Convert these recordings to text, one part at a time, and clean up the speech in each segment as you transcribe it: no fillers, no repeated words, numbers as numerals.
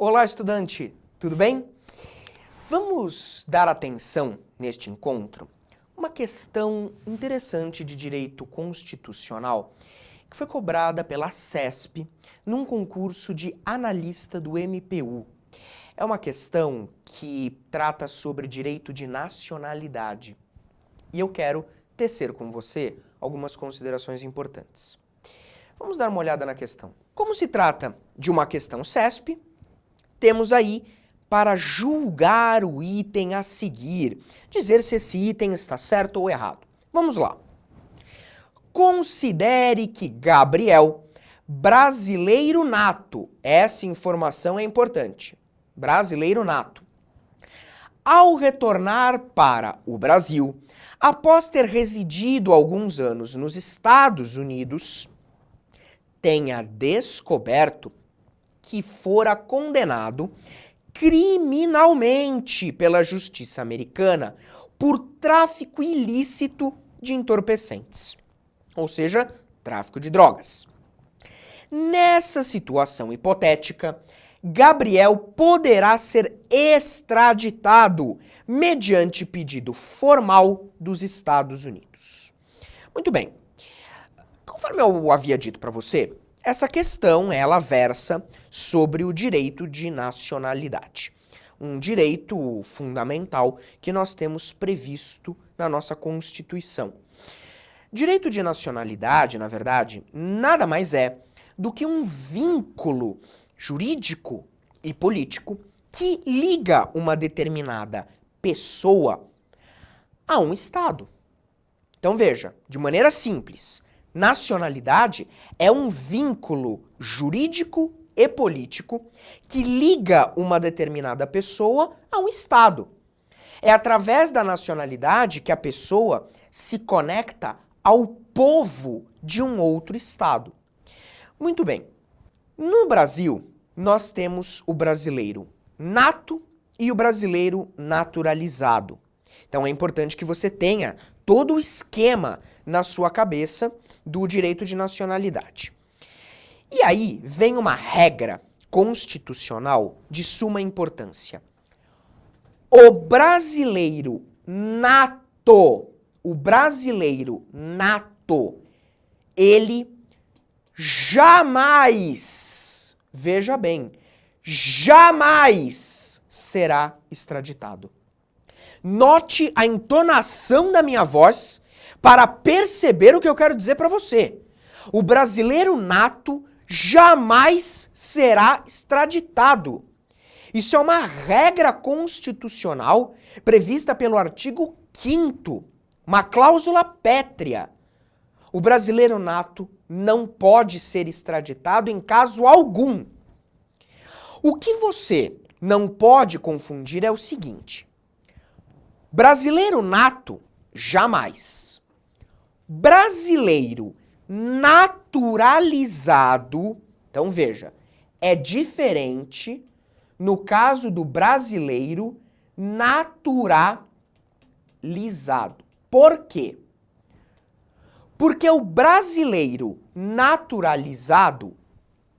Olá, estudante! Tudo bem? Vamos dar atenção neste encontro uma questão interessante de direito constitucional que foi cobrada pela CESP num concurso de analista do MPU. É uma questão que trata sobre direito de nacionalidade e eu quero tecer com você algumas considerações importantes. Vamos dar uma olhada na questão. Como se trata de uma questão CESP, temos aí para julgar o item a seguir, dizer se esse item está certo ou errado. Vamos lá. Considere que Gabriel, brasileiro nato, essa informação é importante, brasileiro nato, ao retornar para o Brasil, após ter residido alguns anos nos Estados Unidos, tenha descoberto que fora condenado criminalmente pela justiça americana por tráfico ilícito de entorpecentes, ou seja, tráfico de drogas. Nessa situação hipotética, Gabriel poderá ser extraditado mediante pedido formal dos Estados Unidos. Muito bem. Conforme eu havia dito para você, essa questão, ela versa sobre o direito de nacionalidade. Um direito fundamental que nós temos previsto na nossa Constituição. Direito de nacionalidade, na verdade, nada mais é do que um vínculo jurídico e político que liga uma determinada pessoa a um Estado. Então veja, de maneira simples, nacionalidade é um vínculo jurídico e político que liga uma determinada pessoa a um Estado. É através da nacionalidade que a pessoa se conecta ao povo de um outro Estado. Muito bem. No Brasil, nós temos o brasileiro nato e o brasileiro naturalizado. Então é importante que você tenha todo o esquema na sua cabeça do direito de nacionalidade. E aí vem uma regra constitucional de suma importância. O brasileiro nato, ele jamais, veja bem, jamais será extraditado. Note a entonação da minha voz para perceber o que eu quero dizer para você. O brasileiro nato jamais será extraditado. Isso é uma regra constitucional prevista pelo artigo 5º, uma cláusula pétrea. O brasileiro nato não pode ser extraditado em caso algum. O que você não pode confundir é o seguinte: brasileiro nato, jamais. Brasileiro naturalizado, então veja, é diferente no caso do brasileiro naturalizado. Por quê? Porque o brasileiro naturalizado,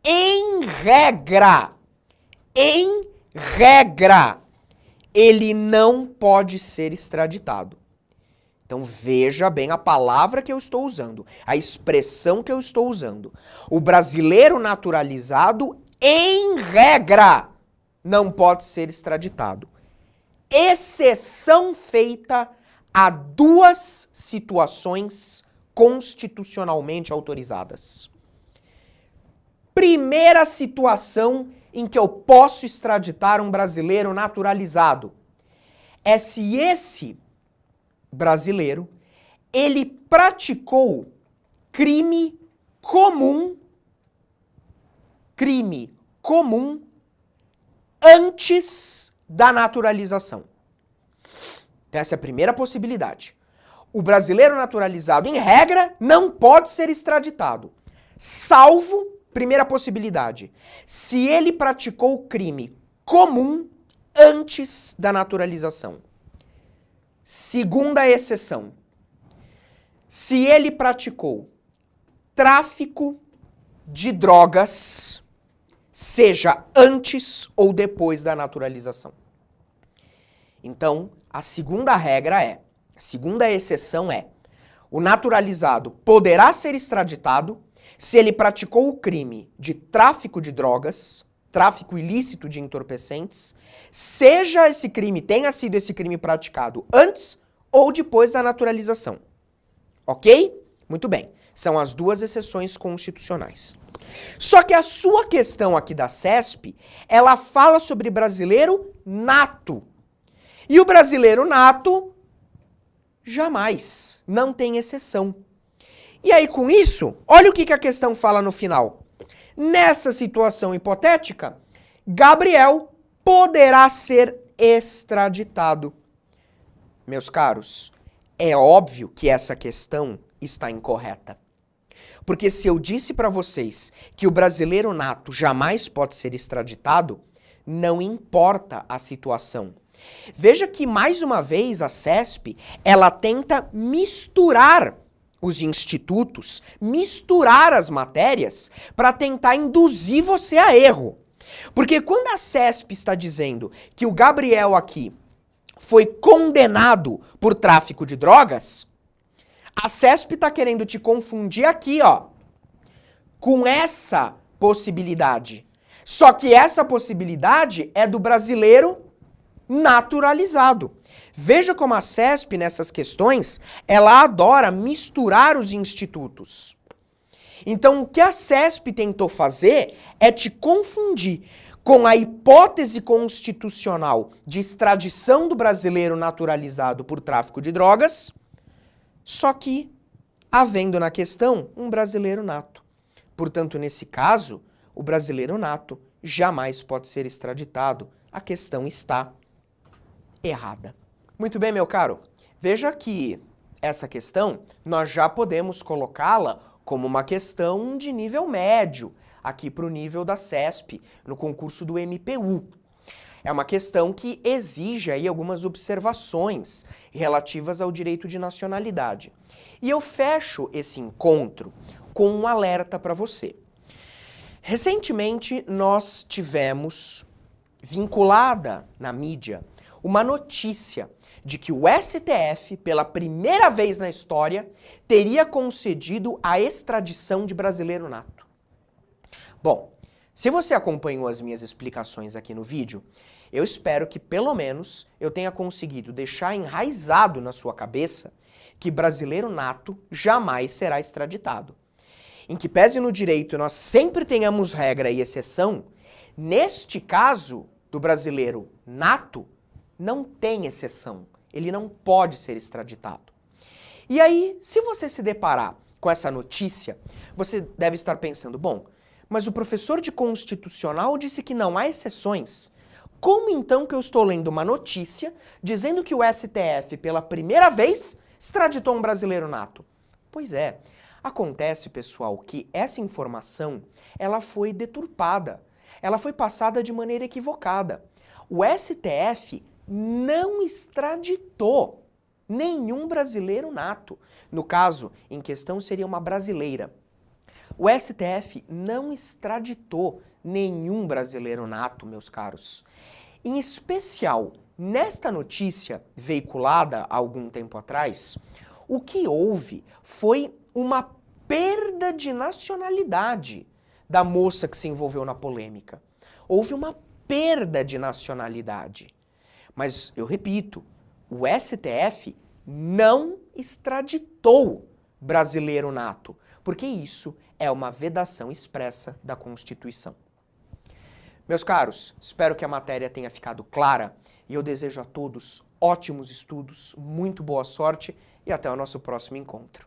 em regra, ele não pode ser extraditado. Então veja bem a palavra que eu estou usando, a expressão que eu estou usando. O brasileiro naturalizado, em regra, não pode ser extraditado. Exceção feita a duas situações constitucionalmente autorizadas. Primeira situação em que eu posso extraditar um brasileiro naturalizado é se esse brasileiro, ele praticou crime comum antes da naturalização. Então, essa é a primeira possibilidade. O brasileiro naturalizado, em regra, não pode ser extraditado, salvo, primeira possibilidade, se ele praticou crime comum antes da naturalização. Segunda exceção, se ele praticou tráfico de drogas seja antes ou depois da naturalização. Então, a segunda exceção é, o naturalizado poderá ser extraditado se ele praticou o crime de tráfico de drogas, tráfico ilícito de entorpecentes, tenha sido esse crime praticado antes ou depois da naturalização. Ok? Muito bem. São as duas exceções constitucionais. Só que a sua questão aqui da CESP, ela fala sobre brasileiro nato. E o brasileiro nato, jamais, não tem exceção. E aí, com isso, olha o que a questão fala no final. Nessa situação hipotética, Gabriel poderá ser extraditado. Meus caros, é óbvio que essa questão está incorreta. Porque se eu disse para vocês que o brasileiro nato jamais pode ser extraditado, não importa a situação. Veja que, mais uma vez, a CESP, ela tenta misturar os institutos, misturar as matérias para tentar induzir você a erro. Porque quando a CESP está dizendo que o Gabriel aqui foi condenado por tráfico de drogas, a CESP está querendo te confundir aqui, ó, com essa possibilidade. Só que essa possibilidade é do brasileiro naturalizado. Veja como a CESP, nessas questões, ela adora misturar os institutos. Então, o que a CESP tentou fazer é te confundir com a hipótese constitucional de extradição do brasileiro naturalizado por tráfico de drogas, só que havendo na questão um brasileiro nato. Portanto, nesse caso, o brasileiro nato jamais pode ser extraditado. A questão está errada. Muito bem, meu caro. Veja que essa questão nós já podemos colocá-la como uma questão de nível médio, aqui para o nível da CESP, no concurso do MPU. É uma questão que exige aí algumas observações relativas ao direito de nacionalidade. E eu fecho esse encontro com um alerta para você. Recentemente, nós tivemos vinculada na mídia uma notícia de que o STF, pela primeira vez na história, teria concedido a extradição de brasileiro nato. Bom, se você acompanhou as minhas explicações aqui no vídeo, eu espero que pelo menos eu tenha conseguido deixar enraizado na sua cabeça que brasileiro nato jamais será extraditado. Em que pese no direito nós sempre tenhamos regra e exceção, neste caso do brasileiro nato, não tem exceção. Ele não pode ser extraditado. E aí, se você se deparar com essa notícia, você deve estar pensando, bom, mas o professor de constitucional disse que não há exceções. Como então que eu estou lendo uma notícia dizendo que o STF, pela primeira vez, extraditou um brasileiro nato? Pois é, acontece, pessoal, que essa informação, ela foi deturpada. Ela foi passada de maneira equivocada. O STF não extraditou nenhum brasileiro nato. No caso, em questão seria uma brasileira. O STF não extraditou nenhum brasileiro nato, meus caros. Em especial, nesta notícia veiculada há algum tempo atrás, o que houve foi uma perda de nacionalidade da moça que se envolveu na polêmica. Houve uma perda de nacionalidade. Mas, eu repito, o STF não extraditou brasileiro nato, porque isso é uma vedação expressa da Constituição. Meus caros, espero que a matéria tenha ficado clara e eu desejo a todos ótimos estudos, muito boa sorte e até o nosso próximo encontro.